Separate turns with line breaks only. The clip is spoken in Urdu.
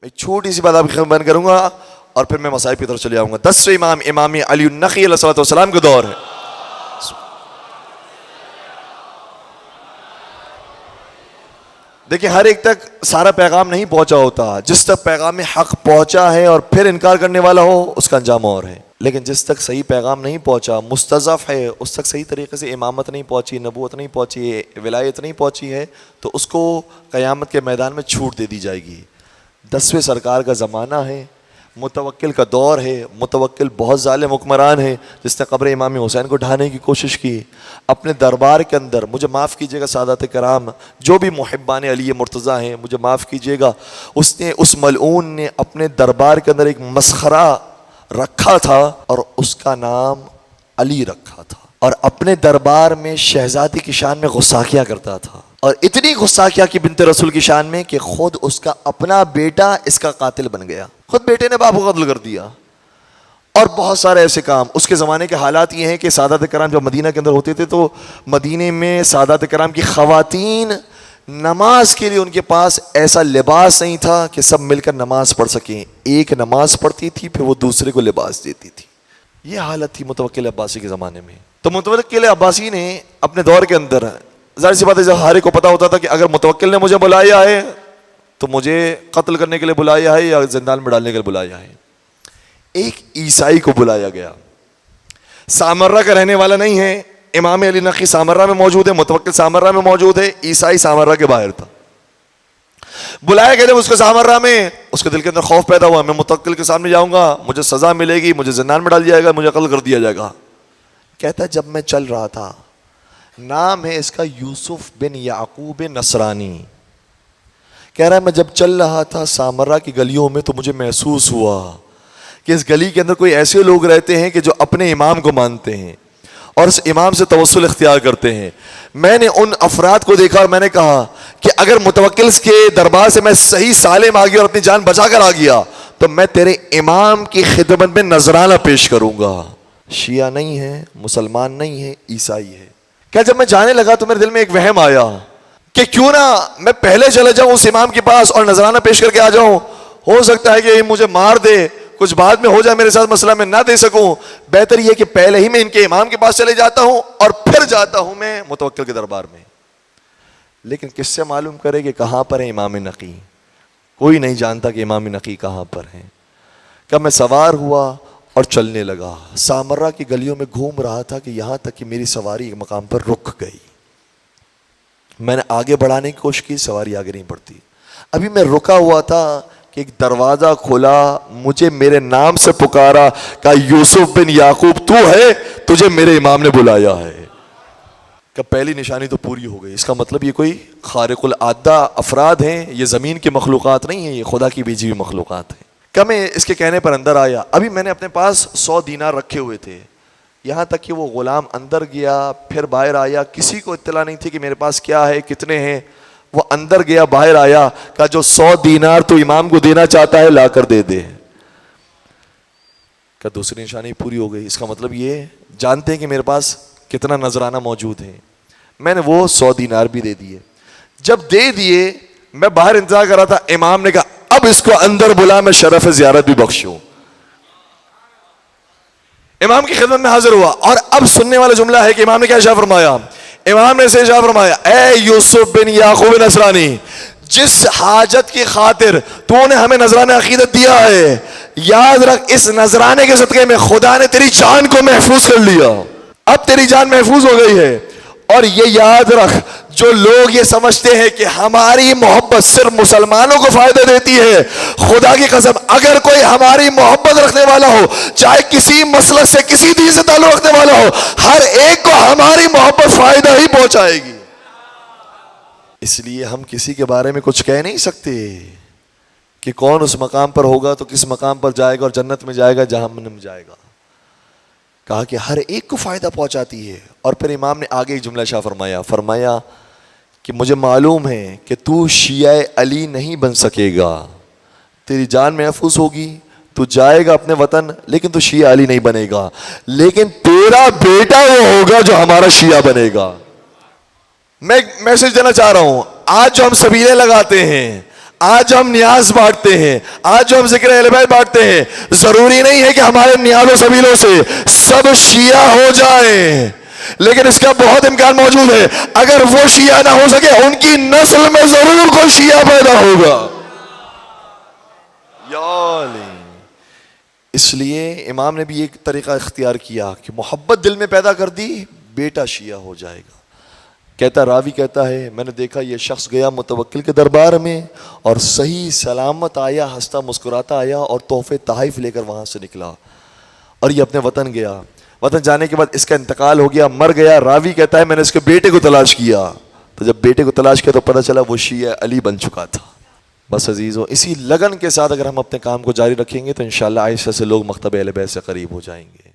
میں چھوٹی سی بات آپ کی خدمت بیان کروں گا اور پھر میں مصائب کی طرف چلے جاؤں گا. 10ویں امام امام علی النقی علیہ الصلوۃ والسلام کا دور ہے. دیکھیں ہر ایک تک سارا پیغام نہیں پہنچا ہوتا. جس تک پیغام حق پہنچا ہے اور پھر انکار کرنے والا ہو اس کا انجام اور ہے. لیکن جس تک صحیح پیغام نہیں پہنچا، مستضعف ہے، اس تک صحیح طریقے سے امامت نہیں پہنچی، نبوت نہیں پہنچی، ولایت نہیں پہنچی ہے، تو اس کو قیامت کے میدان میں چھوٹ دے دی جائے گی. 10ویں سرکار کا زمانہ ہے، متوکل کا دور ہے. متوکل بہت ظالم حکمران ہے جس نے قبر امام حسین کو ڈھانے کی کوشش کی. اپنے دربار کے اندر، مجھے معاف کیجیے گا سادات کرام، جو بھی محبان علی مرتضیٰ ہیں مجھے معاف کیجیے گا، اس ملعون نے اپنے دربار کے اندر ایک مسخرہ رکھا تھا اور اس کا نام علی رکھا تھا، اور اپنے دربار میں شہزادی کی شان میں غصاخیاں کرتا تھا، اور اتنی غصاخیاں کی بنت رسول کی شان میں کہ خود اس کا اپنا بیٹا اس کا قاتل بن گیا. خود بیٹے نے باپ کو قتل کر دیا. اور بہت سارے ایسے کام. اس کے زمانے کے حالات یہ ہیں کہ سادات کرام جب مدینہ کے اندر ہوتے تھے تو مدینے میں سادات کرام کی خواتین نماز کے لیے ان کے پاس ایسا لباس نہیں تھا کہ سب مل کر نماز پڑھ سکیں. ایک نماز پڑھتی تھی پھر وہ دوسرے کو لباس دیتی تھی. یہ حالت تھی متوکل عباسی کے زمانے میں. تو متوکل عباسی نے اپنے دور کے اندر، ظاہر سی بات ہے ہر ایک کو پتا ہوتا تھا کہ اگر متوکل نے مجھے بلایا ہے تو مجھے قتل کرنے کے لیے بلایا ہے یا زندان میں ڈالنے کے لیے بلایا ہے. ایک عیسائی کو بلایا گیا، سامرہ کا رہنے والا نہیں ہے. امام علی نقی سامرہ میں موجود ہے، متوکل سامرہ میں موجود ہے، عیسائی سامرہ کے باہر تھا. بلایا گیا جب اس کو سامرہ میں، اس کے دل کے اندر خوف پیدا ہوا، میں متوکل کے سامنے جاؤں گا مجھے سزا ملے گی، مجھے زندان میں ڈال دیا جائے گا، مجھے قتل کر دیا جائے گا. کہتا ہے جب میں چل رہا تھا، نام ہے اس کا یوسف بن یعقوب نصرانی، کہہ رہا ہے میں جب چل رہا تھا سامرہ کی گلیوں میں تو مجھے محسوس ہوا کہ اس گلی کے اندر کوئی ایسے لوگ رہتے ہیں کہ جو اپنے امام کو مانتے ہیں اور اس امام سے توسل اختیار کرتے ہیں. میں نے ان افراد کو دیکھا اور میں نے کہا کہ اگر متوکل کے دربار سے میں صحیح سالم آ گیا اور اپنی جان بچا کر آ گیا تو میں تیرے امام کی خدمت میں نذرانہ پیش کروں گا. شیعہ نہیں ہے، مسلمان نہیں ہے، عیسائی ہے. کہ جب میں جانے لگا تو میرے دل میں ایک وہم آیا کہ کیوں نہ میں پہلے چلا جاؤں اس امام کے پاس اور نذرانہ پیش کر کے آ جاؤں. ہو سکتا ہے کہ یہ مجھے مار دے، کچھ بعد میں ہو جائے میرے ساتھ مسئلہ میں نہ دے سکوں. بہتر یہ کہ پہلے ہی میں ان کے امام کے پاس چلے جاتا ہوں اور پھر جاتا ہوں میں متوکل کے دربار میں. لیکن کس سے معلوم کرے کہ کہاں پر ہے امام نقی؟ کوئی نہیں جانتا کہ امام نقی کہاں پر ہیں. کہ میں سوار ہوا اور چلنے لگا، سامرہ کی گلیوں میں گھوم رہا تھا کہ یہاں تک کہ میری سواری ایک مقام پر رک گئی. میں نے آگے بڑھانے کی کوشش کی، سواری آگے نہیں بڑھتی. ابھی میں رکا ہوا تھا کہ ایک دروازہ کھلا، مجھے میرے نام سے پکارا، کہا یوسف بن یعقوب تو ہے، تجھے میرے امام نے بلایا ہے. کہ پہلی نشانی تو پوری ہو گئی. اس کا مطلب یہ کوئی خارق العادہ افراد ہیں، یہ زمین کی مخلوقات نہیں ہیں، یہ خدا کی بھیجی ہوئی مخلوقات ہیں. کہ میں اس کے کہنے پر اندر آیا. ابھی میں نے اپنے پاس 100 دینار رکھے ہوئے تھے، یہاں تک کہ وہ غلام اندر گیا پھر باہر آیا، کسی کو اطلاع نہیں تھی کہ میرے پاس کیا ہے، کتنے ہیں. وہ اندر گیا باہر آیا، کہا جو 100 دینار تو امام کو دینا چاہتا ہے لا کر دے دے. کہ دوسری نشانی پوری ہو گئی. اس کا مطلب یہ جانتے ہیں کہ میرے پاس کتنا نذرانہ موجود ہے. میں نے وہ 100 دینار بھی دے دیے. جب دے دیے میں باہر انتظار کر رہا تھا. امام نے کہا اب اس کو اندر بلا، میں شرف زیارت بھی بخشوں. امام کی خدمت میں حاضر ہوا اور اب سننے والا جملہ ہے کہ امام نے کیا ارشاد فرمایا. امام نے اسے ارشاد فرمایا اے یوسف بن یعقوب نصرانی، جس حاجت کی خاطر تو نے ہمیں نذرانہ عقیدت دیا ہے، یاد رکھ اس نذرانے کے صدقے میں خدا نے تیری جان کو محفوظ کر لیا. اب تیری جان محفوظ ہو گئی ہے. اور یہ یاد رکھ، جو لوگ یہ سمجھتے ہیں کہ ہماری محبت صرف مسلمانوں کو فائدہ دیتی ہے، خدا کی قسم اگر کوئی ہماری محبت رکھنے والا ہو، چاہے کسی مسلک سے کسی دین سے تعلق رکھنے والا ہو، ہر ایک کو ہماری محبت فائدہ ہی پہنچائے گی. اس لیے ہم کسی کے بارے میں کچھ کہہ نہیں سکتے کہ کون اس مقام پر ہوگا تو کس مقام پر جائے گا اور جنت میں جائے گا جہنم میں جائے گا. کہا کہ ہر ایک کو فائدہ پہنچاتی ہے. اور پھر امام نے آگے ایک جملہ شاہ فرمایا کہ مجھے معلوم ہے کہ تو شیعہ علی نہیں بن سکے گا، تیری جان محفوظ ہوگی، تو جائے گا اپنے وطن لیکن تو شیعہ علی نہیں بنے گا، لیکن تیرا بیٹا وہ ہوگا جو ہمارا شیعہ بنے گا. میں ایک میسج دینا چاہ رہا ہوں. آج جو ہم سبیلے لگاتے ہیں، آج ہم نیاز بانٹتے ہیں، آج جو ہم ذکر اہل بیت بانٹتے ہیں، ضروری نہیں ہے کہ ہمارے نیاز و سبیلوں سے سب شیعہ ہو جائیں، لیکن اس کا بہت امکان موجود ہے اگر وہ شیعہ نہ ہو سکے ان کی نسل میں ضرور کوئی شیعہ پیدا ہوگا. یا علی. اس لیے امام نے بھی ایک طریقہ اختیار کیا کہ محبت دل میں پیدا کر دی، بیٹا شیعہ ہو جائے گا. کہتا راوی کہتا ہے میں نے دیکھا یہ شخص گیا متوکل کے دربار میں اور صحیح سلامت آیا، ہنستا مسکراتا آیا اور تحفے تحائف لے کر وہاں سے نکلا اور یہ اپنے وطن گیا. وطن جانے کے بعد اس کا انتقال ہو گیا، مر گیا. راوی کہتا ہے میں نے اس کے بیٹے کو تلاش کیا، تو جب بیٹے کو تلاش کیا تو پتہ چلا وہ شیعہ علی بن چکا تھا. بس عزیزو، اسی لگن کے ساتھ اگر ہم اپنے کام کو جاری رکھیں گے تو انشاءاللہ آہستہ سے لوگ مکتب اہل بیت سے قریب ہو جائیں گے.